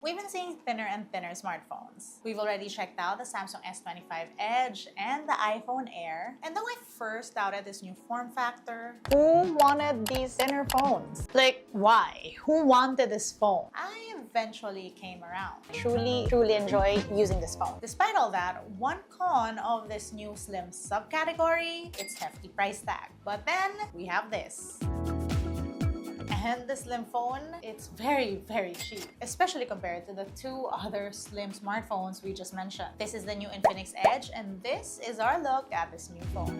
We've been seeing thinner and thinner smartphones. We've already checked out the Samsung S25 Edge and the iPhone Air. And though I first doubted this new form factor, who wanted these thinner phones? Like, why? Who wanted this phone? I eventually came around. I truly enjoy using this phone. Despite all that, one con of this new slim subcategory, its hefty price tag. But then we have this. And the slim phone, it's very cheap, especially compared to the two other slim smartphones we just mentioned. This is the new Infinix Edge, and this is our look at this new phone.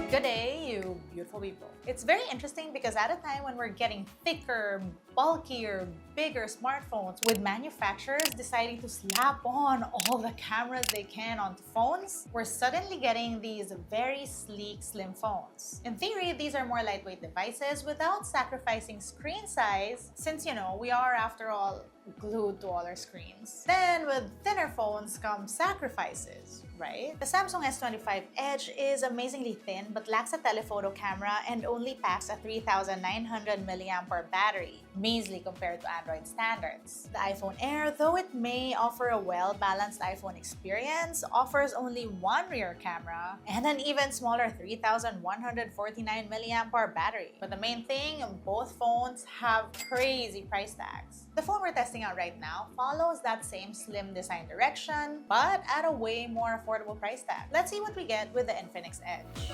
Good day, you beautiful people. It's very interesting because at a time when we're getting thicker, bulkier, bigger smartphones, with manufacturers deciding to slap on all the cameras they can onto phones, we're suddenly getting these very sleek, slim phones. In theory, these are more lightweight devices without sacrificing screen size, since, you know, we are, after all, glued to all our screens. Then with thinner phones come sacrifices, right? The Samsung S25 Edge is amazingly thin but lacks a telephoto camera and only packs a 3,900 mAh battery, measly compared to Android standards. The iPhone Air, though it may offer a well-balanced iPhone experience, offers only one rear camera and an even smaller 3,149 mAh battery. But the main thing, both phones have crazy price tags. The phone we're testing out right now follows that same slim design direction, but at a way more affordable price tag. Let's see what we get with the Infinix Edge.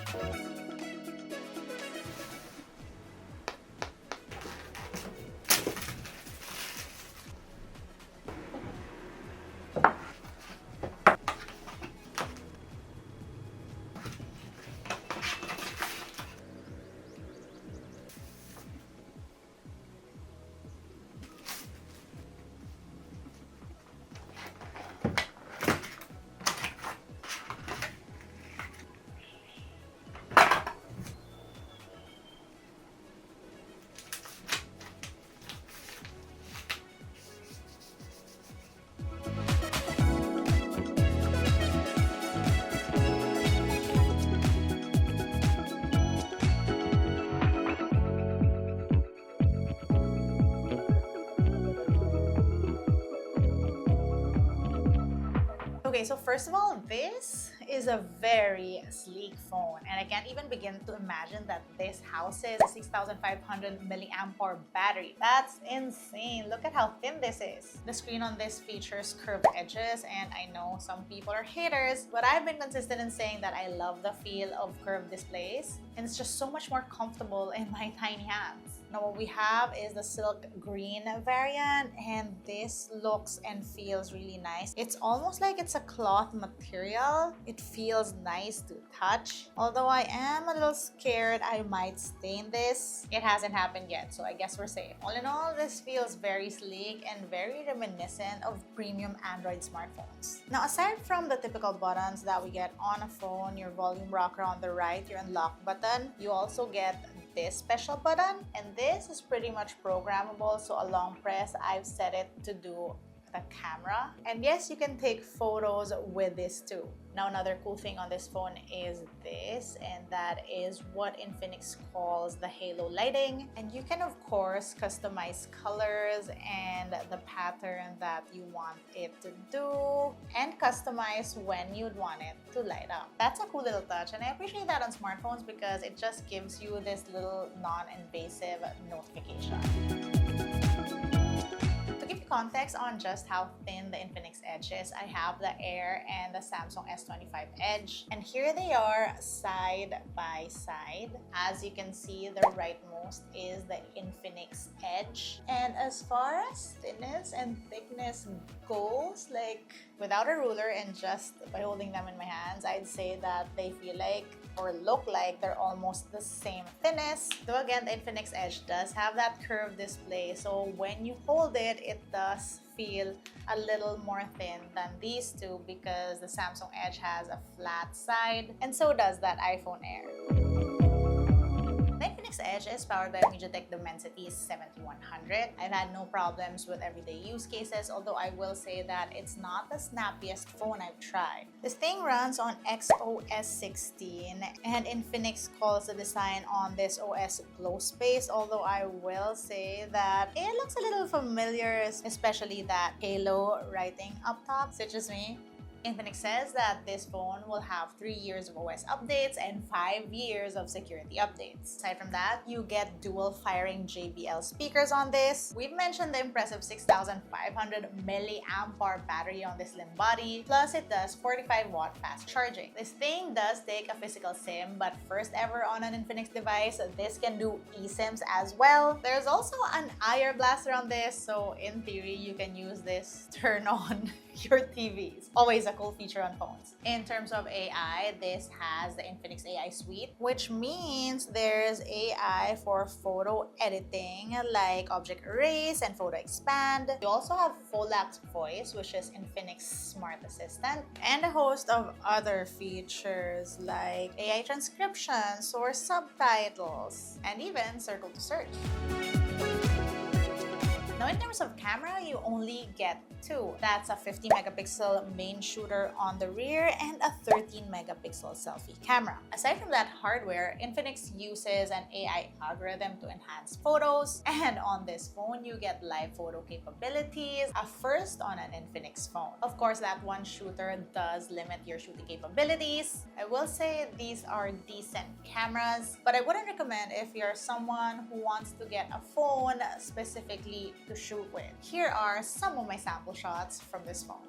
Okay, so first of all, this is a very sleek phone, and I can't even begin to imagine that this houses a 6,500 mAh battery. That's insane. Look at how thin this is. The screen on this features curved edges, and I know some people are haters, but I've been consistent in saying that I love the feel of curved displays, and it's just so much more comfortable in my tiny hands. Now what we have is the silk green variant, and this looks and feels really nice. It's almost like it's a cloth material. It feels nice to touch. Although I am a little scared I might stain this. It hasn't happened yet, so I guess we're safe. All in all, this feels very sleek and very reminiscent of premium Android smartphones. Now aside from the typical buttons that we get on a phone, your volume rocker on the right, your unlock button, you also get this special button, and this is pretty much programmable, so a long press, I've set it to do the camera. And yes, you can take photos with this too. Now another cool thing on this phone is this, and that is what Infinix calls the halo lighting. And you can of course customize colors and the pattern that you want it to do, and customize when you'd want it to light up. That's a cool little touch, and I appreciate that on smartphones because it just gives you this little non-invasive notification. To give you context on just how thin the Infinix Edge is, I have the Air and the Samsung S25 Edge, and here they are side by side. As you can see, the rightmost is the Infinix Edge, and as far as thinness and thickness goes, like without a ruler and just by holding them in my hands, I'd say that they feel like or look like they're almost the same thickness. Though again, the Infinix Edge does have that curved display, so when you hold it, it does feel a little more thin than these two because the Samsung Edge has a flat side, and so does that iPhone Air. The Infinix Edge is powered by MediaTek Dimensity 7100. I've had no problems with everyday use cases, although I will say that it's not the snappiest phone I've tried. This thing runs on XOS 16, and Infinix calls the design on this OS Glow Space, although I will say that it looks a little familiar, especially that halo writing up top, such as me. Infinix says that this phone will have 3 years of OS updates and 5 years of security updates. Aside from that, you get dual firing JBL speakers on this. We've mentioned the impressive 6,500 mAh battery on this slim body, plus it does 45-watt fast charging. This thing does take a physical SIM, but first ever on an Infinix device, this can do eSIMs as well. There's also an IR blaster on this, so in theory, you can use this to turn on your TVs. Always a cool feature on phones. In terms of AI, this has the Infinix AI suite, which means there's AI for photo editing like object erase and photo expand. You also have full-act voice, which is Infinix Smart Assistant, and a host of other features like AI transcriptions or subtitles, and even circle to search. Now, in terms of camera, you only get two. That's a 50 megapixel main shooter on the rear and a 13 megapixel selfie camera. Aside from that hardware, Infinix uses an AI algorithm to enhance photos, and on this phone, you get live photo capabilities, a first on an Infinix phone. Of course, that one shooter does limit your shooting capabilities. I will say these are decent cameras, but I wouldn't recommend if you're someone who wants to get a phone specifically to shoot with. Here are some of my sample shots from this phone.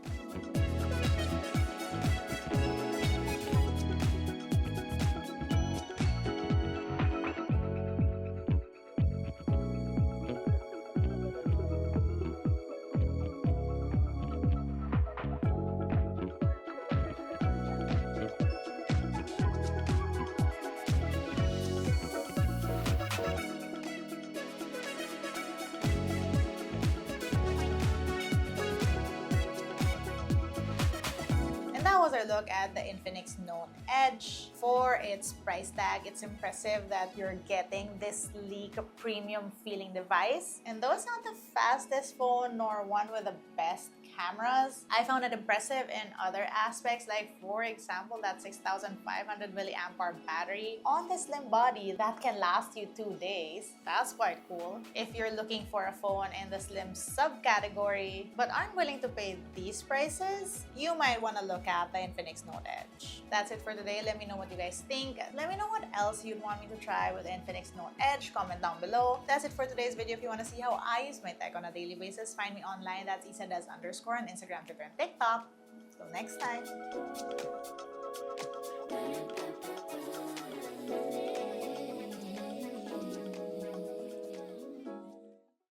That was our look at the Infinix NOTE Edge. For its price tag, it's impressive that you're getting this sleek, premium feeling device. And though it's not the fastest phone nor one with the best cameras, I found it impressive in other aspects, like for example that 6,500 mAh battery on this slim body that can last you 2 days. That's quite cool. If you're looking for a phone in the slim subcategory but aren't willing to pay these prices, you might want to look at the Infinix NOTE Edge. That's it for today. Let me know what you guys think. Let me know what else you'd want me to try with the Infinix NOTE Edge. Comment down below. That's it for today's video. If you want to see how I use my tech on a daily basis, find me online. That's isadas_ on Instagram, Twitter, and TikTok. Till next time.